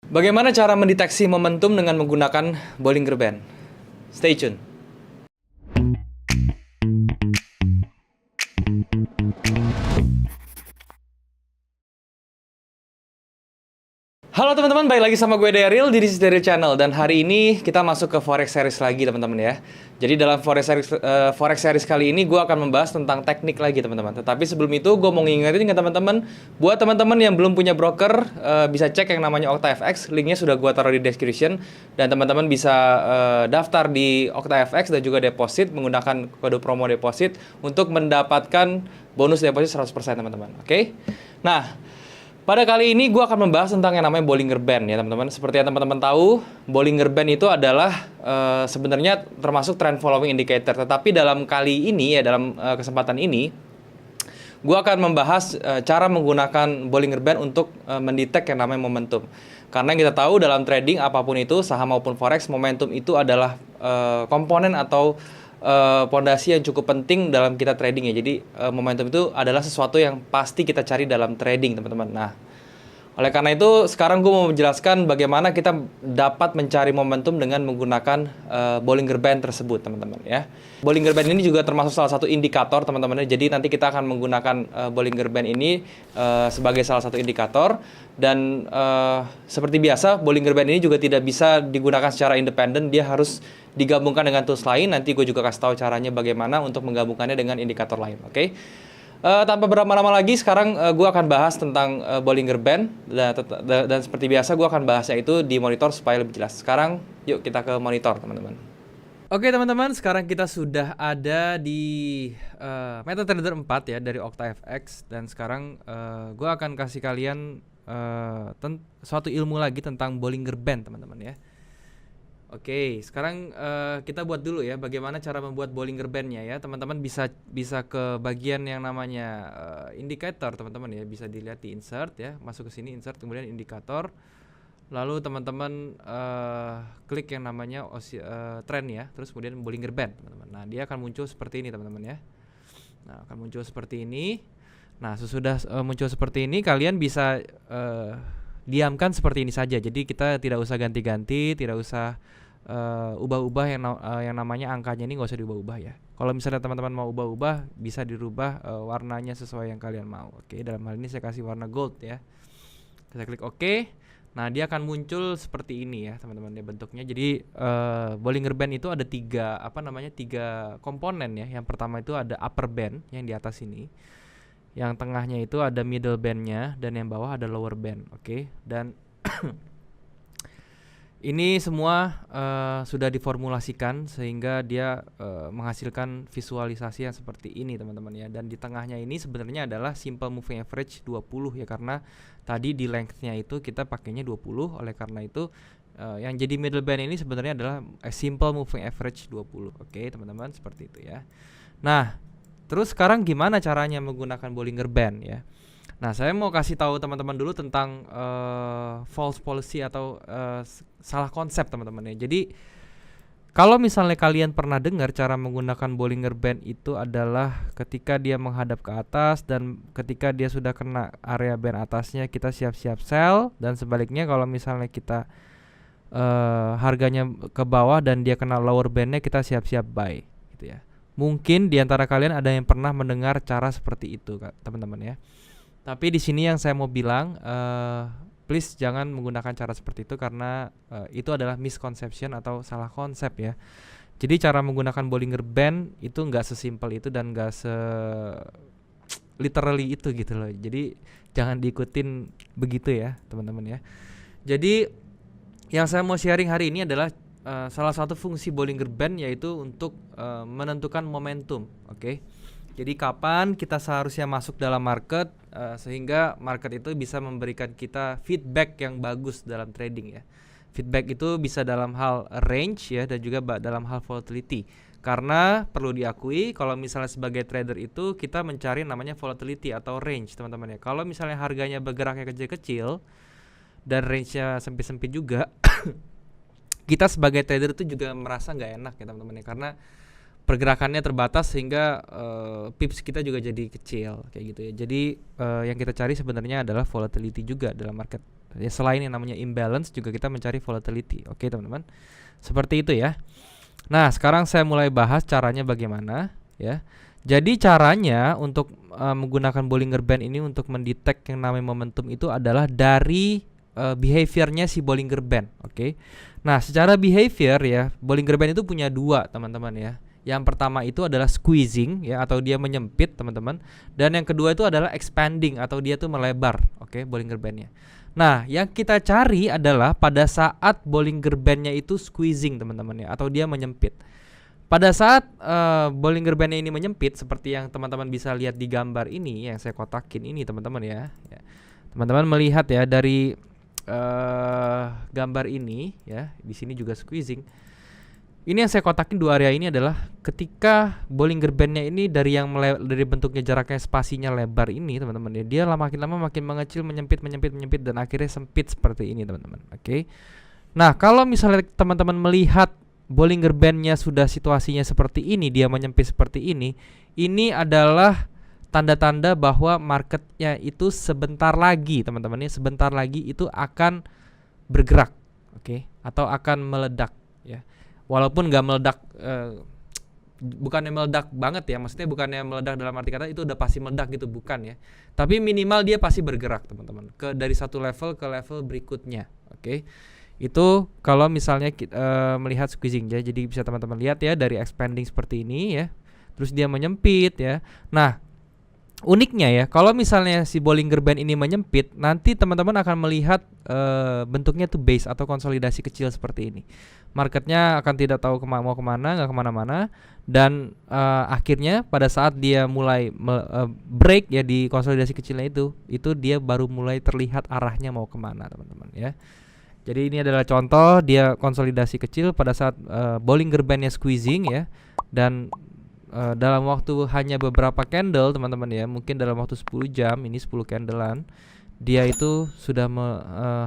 Bagaimana cara mendeteksi momentum dengan menggunakan Bollinger Band? Stay tune. Halo teman-teman, balik lagi sama gue Daryl di This is Daryl Channel. Dan hari ini kita masuk ke Forex Series lagi teman-teman ya. Jadi dalam Forex Series kali ini gue akan membahas tentang teknik lagi teman-teman. Tetapi sebelum itu gue mau ngingetin ke teman-teman, buat teman-teman yang belum punya broker, bisa cek yang namanya OctaFX. Linknya sudah gue taruh di description. Dan teman-teman bisa daftar di OctaFX dan juga deposit menggunakan kode promo deposit untuk mendapatkan bonus deposit 100% teman-teman. Oke? Nah, pada kali ini gue akan membahas tentang yang namanya Bollinger Band ya teman-teman. Seperti yang teman-teman tahu, Bollinger Band itu adalah sebenarnya termasuk trend following indicator. Tetapi dalam kali ini ya, dalam kesempatan ini, gue akan membahas cara menggunakan Bollinger Band untuk mendetek yang namanya momentum. Karena yang kita tahu dalam trading apapun itu, saham maupun forex, momentum itu adalah komponen atau pondasi yang cukup penting dalam kita trading ya. Jadi momentum itu adalah sesuatu yang pasti kita cari dalam trading teman-teman. Nah, oleh karena itu sekarang gue mau menjelaskan bagaimana kita dapat mencari momentum dengan menggunakan Bollinger Band tersebut teman-teman ya. Bollinger Band ini juga termasuk salah satu indikator teman-teman. Jadi nanti kita akan menggunakan Bollinger Band ini sebagai salah satu indikator. Dan seperti biasa Bollinger Band ini juga tidak bisa digunakan secara independen. Dia harus digabungkan dengan tools lain. Nanti gue juga kasih tahu caranya bagaimana untuk menggabungkannya dengan indikator lain. Oke? Tanpa berlama-lama lagi, sekarang gue akan bahas tentang Bollinger Band dan seperti biasa gue akan bahasnya itu di monitor supaya lebih jelas. Sekarang yuk kita ke monitor teman-teman. Oke teman-teman, sekarang kita sudah ada di MetaTrader 4 ya dari OctaFX. Dan sekarang gue akan kasih kalian suatu ilmu lagi tentang Bollinger Band teman-teman ya. Oke, sekarang kita buat dulu ya bagaimana cara membuat Bollinger Band-nya ya. Teman-teman bisa ke bagian yang namanya indikator teman-teman ya. Bisa dilihat di insert ya. Masuk ke sini insert kemudian indikator. Lalu teman-teman klik yang namanya trend ya. Terus kemudian Bollinger Band teman-teman. Nah, dia akan muncul seperti ini teman-teman ya. Nah, akan muncul seperti ini. Nah, sesudah muncul seperti ini kalian bisa diamkan seperti ini saja. Jadi kita tidak usah ganti-ganti, tidak usah ubah-ubah yang namanya angkanya ini nggak usah diubah-ubah ya. Kalau misalnya teman-teman mau ubah-ubah, bisa dirubah warnanya sesuai yang kalian mau. Oke, dalam hal ini saya kasih warna gold ya. Kita klik OK. Nah, dia akan muncul seperti ini ya teman-teman ya bentuknya. Jadi Bollinger Band itu ada tiga komponen ya. Yang pertama itu ada upper band yang di atas ini. Yang tengahnya itu ada middle band-nya dan yang bawah ada lower band. Oke. Dan ini semua sudah diformulasikan sehingga dia menghasilkan visualisasi yang seperti ini teman-teman ya. Dan di tengahnya ini sebenarnya adalah simple moving average 20 ya, karena tadi di length-nya itu kita pakainya 20. Oleh karena itu yang jadi middle band ini sebenarnya adalah simple moving average 20. Oke teman-teman, seperti itu ya. Nah, terus sekarang gimana caranya menggunakan Bollinger Band ya? Nah, saya mau kasih tahu teman-teman dulu tentang false policy atau salah konsep teman-teman ya. Jadi kalau misalnya kalian pernah dengar cara menggunakan Bollinger Band itu adalah ketika dia menghadap ke atas dan ketika dia sudah kena area band atasnya kita siap-siap sell, dan sebaliknya kalau misalnya kita harganya ke bawah dan dia kena lower bandnya kita siap-siap buy gitu ya. Mungkin di antara kalian ada yang pernah mendengar cara seperti itu teman-teman ya. Tapi di sini yang saya mau bilang, please jangan menggunakan cara seperti itu karena itu adalah misconception atau salah konsep ya. Jadi cara menggunakan Bollinger Band itu nggak sesimpel itu dan nggak literally itu gitu loh. Jadi jangan diikutin begitu ya teman-teman ya. Jadi yang saya mau sharing hari ini adalah salah satu fungsi Bollinger Band yaitu untuk menentukan momentum. Oke. Jadi kapan kita seharusnya masuk dalam market sehingga market itu bisa memberikan kita feedback yang bagus dalam trading ya. Feedback itu bisa dalam hal range ya dan juga dalam hal volatility. Karena perlu diakui kalau misalnya sebagai trader itu kita mencari namanya volatility atau range teman-teman ya. Kalau misalnya harganya bergeraknya kecil-kecil dan range-nya sempit-sempit juga kita sebagai trader itu juga merasa nggak enak ya teman-teman ya, karena pergerakannya terbatas sehingga pips kita juga jadi kecil kayak gitu ya. Jadi yang kita cari sebenarnya adalah volatility juga dalam market Ya, selain yang namanya imbalance juga kita mencari volatility. Oke, teman-teman. Seperti itu ya. Nah, sekarang saya mulai bahas caranya bagaimana ya. Jadi caranya untuk menggunakan Bollinger Band ini untuk mendetek yang namanya momentum itu adalah dari behaviornya si Bollinger Band. Oke. Nah, secara behavior ya, Bollinger Band itu punya dua, teman-teman ya. Yang pertama itu adalah squeezing ya, atau dia menyempit, teman-teman. Dan yang kedua itu adalah expanding, atau dia tuh melebar. Oke, Bollinger Bandnya. Nah, yang kita cari adalah pada saat Bollinger Bandnya itu squeezing, teman-teman ya, atau dia menyempit. Pada saat Bollinger Bandnya ini menyempit, seperti yang teman-teman bisa lihat di gambar ini yang saya kotakin ini, teman-teman ya. Teman-teman melihat ya dari gambar ini ya, di sini juga squeezing. Ini yang saya kotakin dua area ini adalah ketika Bollinger Bandnya ini dari dari bentuknya jaraknya spasinya lebar ini, teman-teman ya, dia makin lama makin mengecil, menyempit dan akhirnya sempit seperti ini, teman-teman. Oke. Nah, kalau misalnya teman-teman melihat Bollinger Bandnya sudah situasinya seperti ini, dia menyempit seperti ini adalah tanda-tanda bahwa marketnya itu sebentar lagi, teman-teman ya, sebentar lagi itu akan bergerak, oke, atau akan meledak ya. Walaupun nggak meledak, bukannya meledak banget ya, maksudnya bukannya meledak dalam arti kata itu udah pasti meledak gitu, bukan ya. Tapi minimal dia pasti bergerak, teman-teman, dari satu level ke level berikutnya, oke. Itu kalau misalnya melihat squeezing ya, jadi bisa teman-teman lihat ya dari expanding seperti ini ya, terus dia menyempit ya. Nah, uniknya ya, kalau misalnya si Bollinger Band ini menyempit, nanti teman-teman akan melihat bentuknya tuh base atau konsolidasi kecil seperti ini. Marketnya akan tidak tahu mau kemana, nggak kemana-mana, dan akhirnya pada saat dia mulai break ya di konsolidasi kecilnya itu dia baru mulai terlihat arahnya mau kemana, teman-teman ya. Jadi ini adalah contoh dia konsolidasi kecil pada saat Bollinger Bandnya squeezing ya, dan dalam waktu hanya beberapa candle, teman-teman ya, mungkin dalam waktu 10 jam, ini 10 candlean, dia itu sudah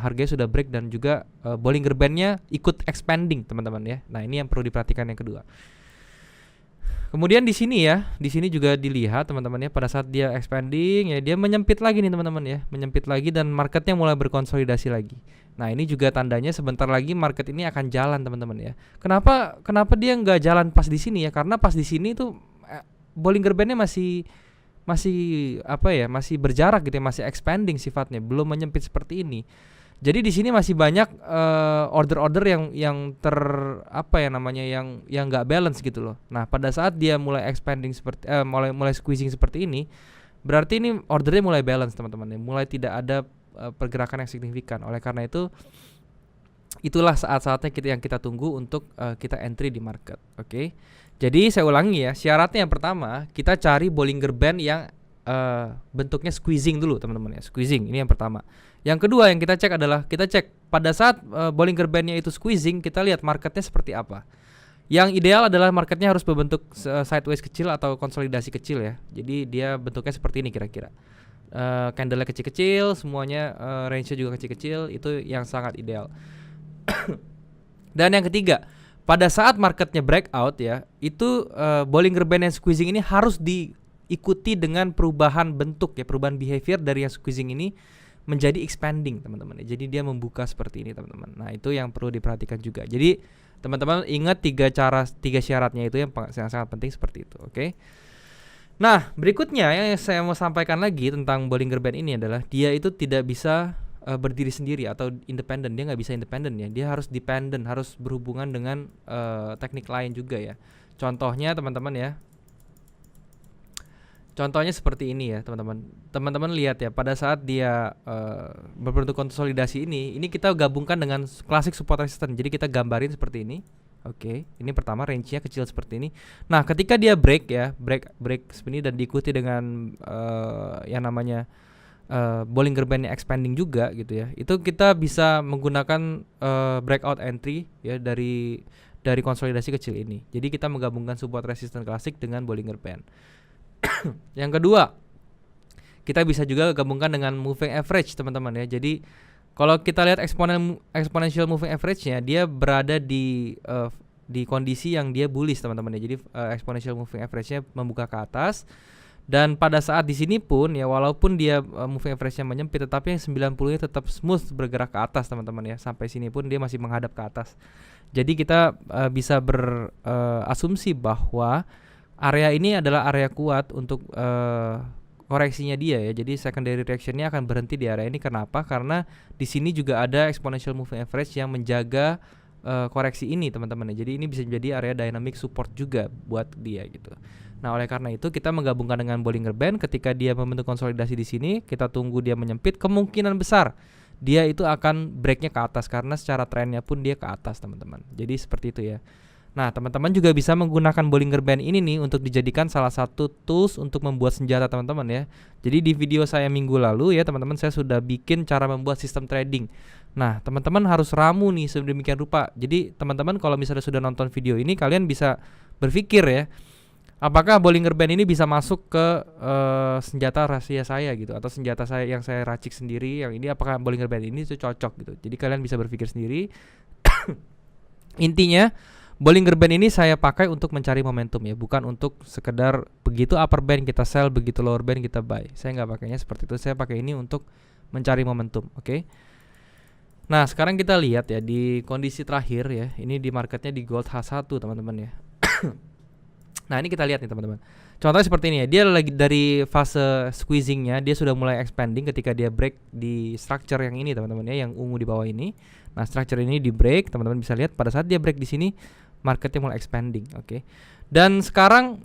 harganya sudah break dan juga Bollinger Bandnya ikut expanding, teman-teman ya. Nah, ini yang perlu diperhatikan yang kedua. Kemudian di sini ya, di sini juga dilihat, teman-teman ya, pada saat dia expanding ya, dia menyempit lagi nih, teman-teman ya, menyempit lagi dan marketnya mulai berkonsolidasi lagi. Nah, ini juga tandanya sebentar lagi market ini akan jalan, teman-teman ya. Kenapa dia nggak jalan pas di sini ya? Karena pas di sini tuh Bollinger Bandnya masih apa ya? Masih berjarak gitu ya, masih expanding sifatnya, belum menyempit seperti ini. Jadi di sini masih banyak order-order yang apa ya namanya, yang nggak balance gitu loh. Nah, pada saat dia mulai expanding seperti mulai squeezing seperti ini, berarti ini ordernya mulai balance, teman-teman ya. Mulai tidak ada pergerakan yang signifikan. Oleh karena itu, itulah saat-saatnya yang kita tunggu untuk kita entry di market. Oke. Jadi saya ulangi ya, syaratnya yang pertama kita cari Bollinger Band yang bentuknya squeezing dulu, teman-teman ya. Squeezing ini yang pertama. Yang kedua yang kita cek adalah kita cek pada saat Bollinger Bandnya itu squeezing, kita lihat marketnya seperti apa. Yang ideal adalah marketnya harus berbentuk sideways kecil atau konsolidasi kecil ya. Jadi dia bentuknya seperti ini kira-kira. Candle-nya kecil-kecil, semuanya range-nya juga kecil-kecil, itu yang sangat ideal. Dan yang ketiga, pada saat marketnya breakout ya, itu Bollinger Band yang squeezing ini harus diikuti dengan perubahan bentuk ya, perubahan behavior dari yang squeezing ini menjadi expanding, teman-teman. Jadi dia membuka seperti ini, teman-teman. Nah, itu yang perlu diperhatikan juga. Jadi teman-teman ingat tiga syaratnya itu yang sangat penting seperti itu, oke? Nah, berikutnya yang saya mau sampaikan lagi tentang Bollinger Band ini adalah dia itu tidak bisa berdiri sendiri atau independen. Dia nggak bisa independen ya. Dia harus dependent, harus berhubungan dengan teknik lain juga ya. Contohnya teman-teman ya. Contohnya seperti ini ya, teman-teman. Teman-teman lihat ya, pada saat dia berbentuk konsolidasi ini kita gabungkan dengan classic support resistance. Jadi kita gambarin seperti ini. Oke, ini pertama range-nya kecil seperti ini. Nah, ketika dia break ini dan diikuti dengan yang namanya Bollinger Band expanding juga gitu ya. Itu kita bisa menggunakan breakout entry ya dari konsolidasi kecil ini. Jadi kita menggabungkan support resistance klasik dengan Bollinger Band. Yang kedua, kita bisa juga gabungkan dengan moving average, teman-teman ya. Jadi kalau kita lihat exponential moving average-nya, dia berada di kondisi yang dia bullish, teman-teman ya. Jadi exponential moving average-nya membuka ke atas Dan pada saat di sini pun ya walaupun dia moving average-nya menyempit, tetapi yang 90-nya tetap smooth bergerak ke atas teman-teman ya. Sampai sini pun dia masih menghadap ke atas. Jadi kita bisa berasumsi bahwa area ini adalah area kuat untuk koreksinya dia ya. Jadi secondary reaction-nya akan berhenti di area ini. Kenapa? Karena di sini juga ada exponential moving average yang menjaga koreksi ini teman-teman ya. Jadi ini bisa menjadi area dynamic support juga buat dia gitu. Nah, oleh karena itu kita menggabungkan dengan Bollinger Band. Ketika dia membentuk konsolidasi di sini, kita tunggu dia menyempit, kemungkinan besar dia itu akan breaknya ke atas karena secara trennya pun dia ke atas teman-teman. Jadi seperti itu ya. Nah, teman-teman juga bisa menggunakan Bollinger Band ini nih untuk dijadikan salah satu tools untuk membuat senjata teman-teman ya. Jadi di video saya minggu lalu ya teman-teman, saya sudah bikin cara membuat sistem trading. Nah, teman-teman harus ramu nih sedemikian rupa. Jadi teman-teman kalau misalnya sudah nonton video ini, kalian bisa berpikir ya, apakah Bollinger Band ini bisa masuk ke senjata rahasia saya gitu, atau senjata saya yang saya racik sendiri yang ini, apakah Bollinger Band ini itu cocok gitu. Jadi kalian bisa berpikir sendiri. Intinya Bollinger Band ini saya pakai untuk mencari momentum ya, bukan untuk sekedar begitu upper band kita sell, begitu lower band kita buy. Saya nggak pakainya seperti itu. Saya pakai ini untuk mencari momentum. Oke. Nah, sekarang kita lihat ya di kondisi terakhir ya. Ini di marketnya di gold H1 teman-teman ya. Nah, ini kita lihat nih teman-teman. Contohnya seperti ini ya. Dia lagi dari fase squeezingnya, dia sudah mulai expanding ketika dia break di structure yang ini teman-teman ya, yang ungu di bawah ini. Nah, structure ini di break, teman-teman bisa lihat pada saat dia break di sini, marketnya mulai expanding, oke. Dan sekarang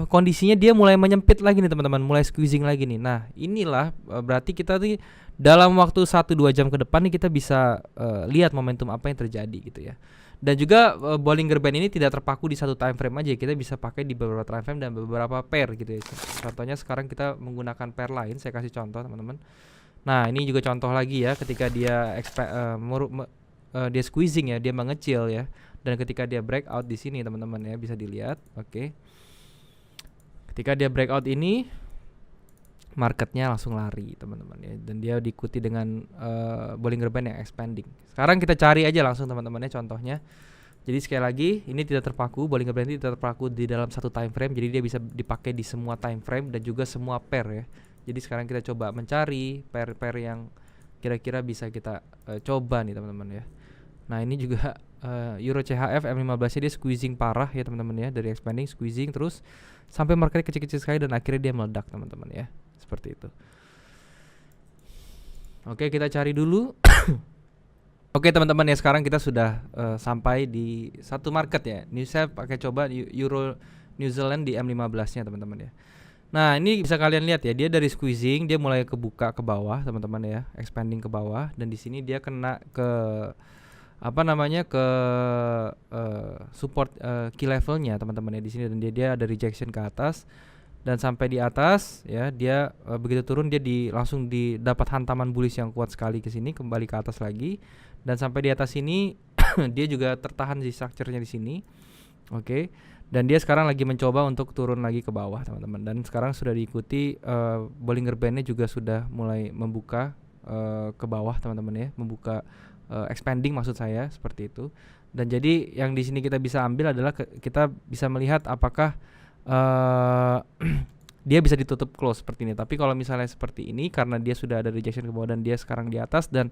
kondisinya dia mulai menyempit lagi nih teman-teman, mulai squeezing lagi nih. Nah, inilah berarti kita tuh dalam waktu 1-2 jam ke depan nih kita bisa lihat momentum apa yang terjadi gitu ya. Dan juga Bollinger Band ini tidak terpaku di satu time frame aja, kita bisa pakai di beberapa time frame dan beberapa pair gitu ya. Contohnya sekarang kita menggunakan pair lain, saya kasih contoh teman-teman. Nah, ini juga contoh lagi ya, ketika dia dia squeezing ya, dia mengecil ya. Dan ketika dia breakout di sini teman-teman ya, bisa dilihat, oke. Ketika dia breakout ini, marketnya langsung lari teman-teman ya, dan dia diikuti dengan Bollinger Band yang expanding. Sekarang kita cari aja langsung teman-teman ya contohnya. Jadi sekali lagi ini tidak terpaku, Bollinger Band ini tidak terpaku di dalam satu time frame, jadi dia bisa dipakai di semua time frame dan juga semua pair ya. Jadi sekarang kita coba mencari pair-pair yang kira-kira bisa kita coba nih teman-teman ya. Nah, ini juga Euro CHF M15 nya dia squeezing parah ya teman-teman ya, dari expanding squeezing terus sampai marketnya kecil-kecil sekali dan akhirnya dia meledak teman-teman ya. Seperti itu. Oke, kita cari dulu. Oke teman-teman ya, sekarang kita sudah sampai di satu market ya. Ini saya pakai coba Euro New Zealand di M15 nya teman-teman ya. Nah, ini bisa kalian lihat ya, dia dari squeezing dia mulai kebuka ke bawah teman-teman ya, expanding ke bawah, dan di sini dia kena ke ke support key levelnya teman-teman ya di sini, dan dia ada rejection ke atas dan sampai di atas ya, dia begitu turun dia langsung didapat hantaman bullish yang kuat sekali ke sini, kembali ke atas lagi, dan sampai di atas sini dia juga tertahan di structure-nya di sini. Oke. Dan dia sekarang lagi mencoba untuk turun lagi ke bawah teman-teman, dan sekarang sudah diikuti Bollinger Band-nya juga sudah mulai membuka ke bawah teman-teman ya, membuka expanding maksud saya seperti itu. Dan jadi yang di sini kita bisa ambil adalah kita bisa melihat apakah dia bisa ditutup close seperti ini. Tapi kalau misalnya seperti ini, karena dia sudah ada rejection ke bawah dan dia sekarang di atas, dan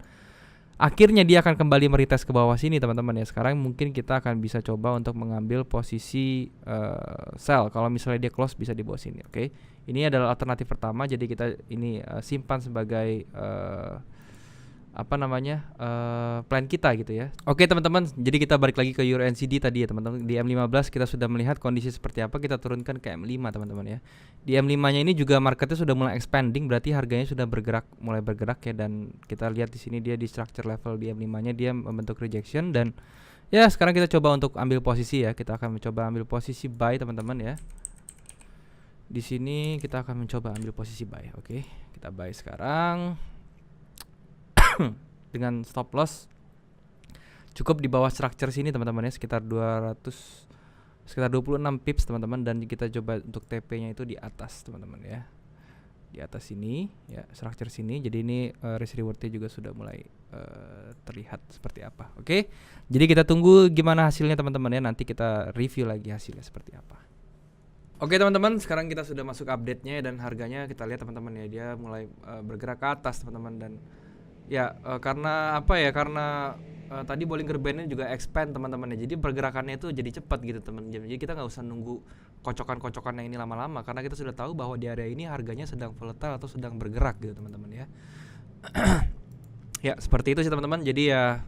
akhirnya dia akan kembali meretest ke bawah sini teman-teman ya. Sekarang mungkin kita akan bisa coba untuk mengambil posisi sell. Kalau misalnya dia close bisa di bawah sini, oke. Ini adalah alternatif pertama. Jadi kita ini simpan sebagai plan kita gitu ya. Oke teman-teman, jadi kita balik lagi ke Euro NCD tadi ya teman-teman. Di M15 kita sudah melihat kondisi seperti apa, kita turunkan ke M5 teman-teman ya. Di M5 nya ini juga marketnya sudah mulai expanding, berarti harganya sudah mulai bergerak ya. Dan kita lihat di sini dia di structure level di M5 nya dia membentuk rejection, dan ya sekarang kita coba untuk ambil posisi ya. Kita akan mencoba ambil posisi buy teman-teman ya. Di sini kita akan mencoba ambil posisi buy. Oke, kita buy sekarang dengan stop loss cukup di bawah structure sini teman-teman ya, sekitar 26 pips teman-teman, dan kita coba untuk TP-nya itu di atas teman-teman ya. Di atas sini ya, structure sini. Jadi ini risk reward-nya juga sudah mulai terlihat seperti apa. Oke. Jadi kita tunggu gimana hasilnya teman-teman ya, nanti kita review lagi hasilnya seperti apa. Oke teman-teman, sekarang kita sudah masuk update-nya dan harganya kita lihat teman-teman ya, dia mulai bergerak ke atas teman-teman. Dan ya karena apa ya, karena tadi Bollinger Band-nya juga expand teman-teman ya, jadi pergerakannya itu jadi cepat gitu teman. Jadi kita nggak usah nunggu kocokan-kocokannya ini lama-lama, karena kita sudah tahu bahwa di area ini harganya sedang volatile atau sedang bergerak gitu teman-teman ya. Ya seperti itu sih teman-teman. Jadi ya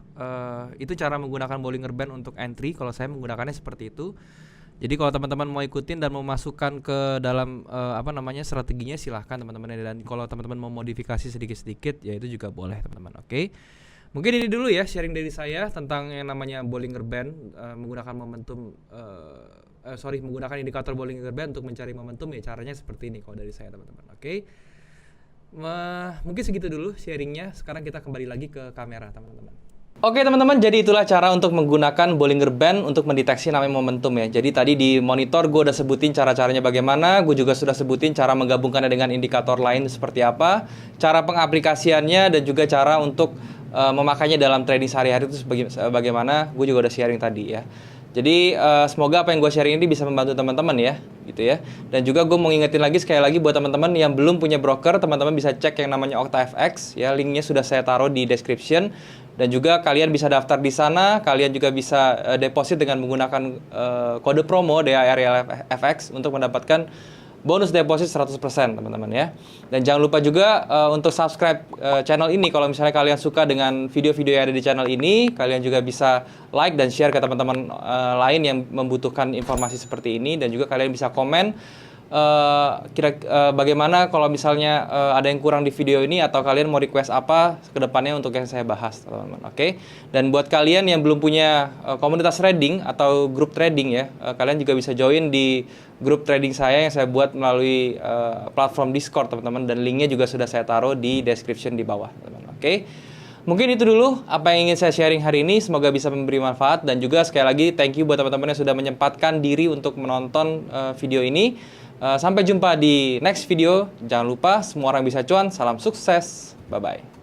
itu cara menggunakan Bollinger Band untuk entry. Kalau saya menggunakannya seperti itu. Jadi kalau teman-teman mau ikutin dan mau masukkan ke dalam strateginya, silahkan teman-teman. Dan kalau teman-teman mau modifikasi sedikit-sedikit ya itu juga boleh teman-teman. Oke. Mungkin ini dulu ya sharing dari saya tentang yang namanya Bollinger Band, menggunakan menggunakan indikator Bollinger Band untuk mencari momentum ya, caranya seperti ini kalau dari saya teman-teman. Oke. Mungkin segitu dulu sharingnya. Sekarang kita kembali lagi ke kamera teman-teman. Oke teman-teman, jadi itulah cara untuk menggunakan Bollinger Band untuk mendeteksi namanya momentum ya. Jadi tadi di monitor gue udah sebutin cara-caranya bagaimana, gue juga sudah sebutin cara menggabungkannya dengan indikator lain seperti apa, cara pengaplikasiannya, dan juga cara untuk memakainya dalam trading sehari-hari itu bagaimana, gue juga udah sharing tadi ya. Jadi semoga apa yang gue sharing ini bisa membantu teman-teman ya, gitu ya. Dan juga gue mau ngingetin lagi sekali lagi buat teman-teman yang belum punya broker, teman-teman bisa cek yang namanya OctaFX ya, linknya sudah saya taruh di description. Dan juga kalian bisa daftar di sana, kalian juga bisa deposit dengan menggunakan kode promo DARYLFX untuk mendapatkan bonus deposit 100% teman-teman ya. Dan jangan lupa juga untuk subscribe channel ini kalau misalnya kalian suka dengan video-video yang ada di channel ini. Kalian juga bisa like dan share ke teman-teman lain yang membutuhkan informasi seperti ini. Dan juga kalian bisa komen bagaimana kalau misalnya ada yang kurang di video ini, atau kalian mau request apa ke depannya untuk yang saya bahas teman-teman. Oke. Dan buat kalian yang belum punya komunitas trading atau grup trading ya, kalian juga bisa join di grup trading saya yang saya buat melalui platform Discord teman-teman, dan linknya juga sudah saya taruh di description di bawah teman-teman. Oke. Mungkin itu dulu apa yang ingin saya sharing hari ini, semoga bisa memberi manfaat. Dan juga sekali lagi thank you buat teman-teman yang sudah menyempatkan diri untuk menonton video ini. Sampai jumpa di next video. Jangan lupa semua orang bisa cuan. Salam sukses. Bye-bye.